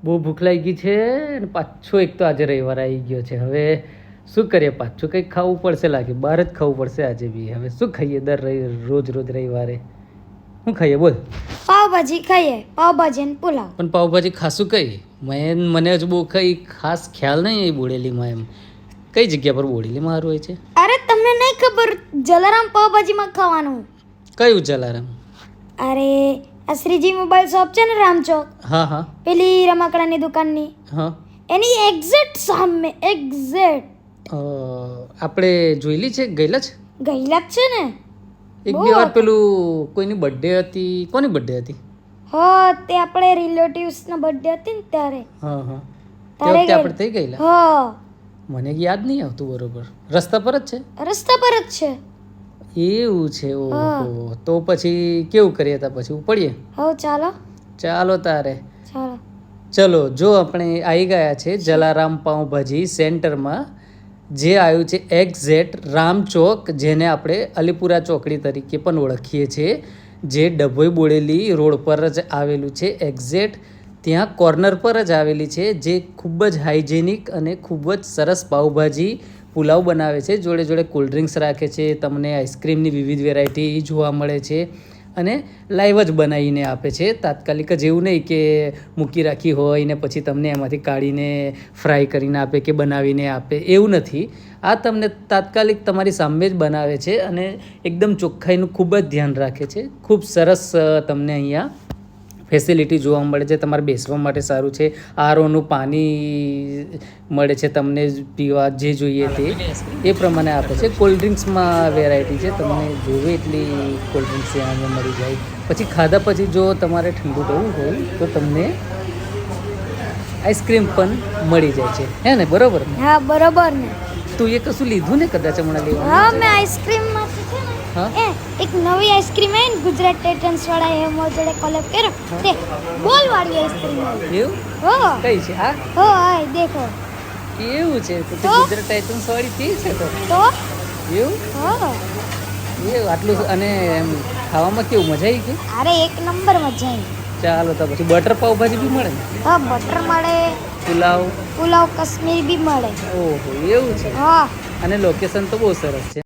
બહુ ભૂખ લાગી છે અને પાછો એક તો આજે રવિવાર આવી ગયો છે. હવે શું કરીએ, પાછું કંઈક ખાવું પડશે લાગે. બહાર જ ખાવું પડશે આજે બી. હવે શું ખાઈએ રોજ રવિવારે? શું ખાઈએ બોલ? પાવભાજી ખાઈએ, પાવભાજી અને પુલાવ. પણ પાવભાજી ખાશું કઈ? મને હજુ બહુ કઈ ખાસ ખ્યાલ નહીં એ બોડેલીમાં. એમ કઈ જગ્યા પર બોડેલીમાં સારું હોય છે? અરે તમને નહીં ખબર, જલારામ પાવભાજીમાં ખાવાનું. કયું જલારામ? અરે આ શ્રીજી મોબાઈલ શોપ છે ને રામચોક, હા હા પેલી રમકડાની દુકાનની હા. એની એક્ઝેક્ટ સામે, એક્ઝેક્ટ આપણે જોયેલી છે, ગયેલા છે ગયેલા જ છે ને. એક બહુ બે વાર. વખત. પેલું કોઈની બર્થડે હતી. કોની બર્થડે હતી? હા, તે આપણે રિલેટિવ્સ ના બર્થડે હતી ને ત્યારે. હા હા તે તારે વખતે આપણે થઈ ગયેલા. હા, મને યાદ નહીં આવતું બરોબર. રસ્તા પર જ છે? રસ્તા પર જ છે. એવું છે? ઓહો, તો પછી કેવું કરીએ? તા પછી ઉપડીએ. હો ચાલો ચાલો તારે. ચાલો. ચલો, જો આપણે આવી ગયા છે જલારામ પાઉંભાજી સેન્ટરમાં, જે આવ્યું છે એક્ઝેક્ટ રામચોક, જેને આપણે અલીપુરા ચોકડી તરીકે પણ ઓળખીએ છીએ, જે ડભોઈ બોડેલી રોડ પર જ આવેલું છે. એક્ઝેક્ટ ત્યાં કોર્નર પર જ આવેલી છે, જે ખૂબ જ હાઇજેનિક અને ખૂબ જ સરસ પાઉંભાજી પુલાવ બનાવે છે. જોડે જોડે કોલ્ડ ડ્રિંક્સ રાખે છે. તમને આઈસ્ક્રીમની વિવિધ વેરાયટી જોવા મળે છે અને લાઈવ જ બનાવીને આપે છે. તાત્કાલિક જ એવું નહીં કે મૂકી રાખી હોય ને પછી તમને એમાંથી કાઢીને ફ્રાય કરીને આપે કે બનાવીને આપે, એવું નથી. આ તમને તાત્કાલિક તમારી સામે જ બનાવે છે અને એકદમ ચોખ્ખાઈનું ખૂબ જ ધ્યાન રાખે છે. ખૂબ સરસ તમને અહીંયા ફેસિલિટી જોવા મળે છે. તમારે બેસવા માટે સારું છે. આરઓનું પાણી મળે છે તમને પીવા, જે જોઈએ તે એ પ્રમાણે આપે છે. કોલ્ડ ડ્રિંક્સમાં વેરાયટી છે, તમને જોવે એટલી કોલ્ડ ડ્રિંક્સ અહીંયા મળી જાય. પછી ખાધા પછી જો તમારે ઠંડુ કરવું હોય તો તમને આઈસ્ક્રીમ પણ મળી જાય છે, હે ને? બરોબર ને? હા બરોબર ને. તું એ કશું લીધું ને કદાચ હમણાં લેવાનું? હા, મેં આઈસ્ક્રીમ માંથી છે ને હા? એક નવી આઈસ્ક્રીમ આવી ને, ગુજરાત ટાઇટન્સ વાળા એ એમો જોડે કોલેબ કર્યો, તે બોલ વાળી આઈસ્ક્રીમ આવી. એવું? હો કઈ છે આ? હો આય દેખો એવું છે? તો તે તો? ગુજરાત ટાઇટન્સ વાળી તે છે તો? તો એવું? હો. એ આટલું. અને એમ ખાવામાં કેવું, મજા આવી ગઈ? અરે એક નંબર મજા આવી. ચાલો તો પછી બટર પાવભાજી બી મળે ને? હા, બટર મળે, પુલાવ? પુલાવ કશ્મીરી બી મળે. ઓહો, એવું છે? હા. અને લોકેશન તો બહુ સરસ છે.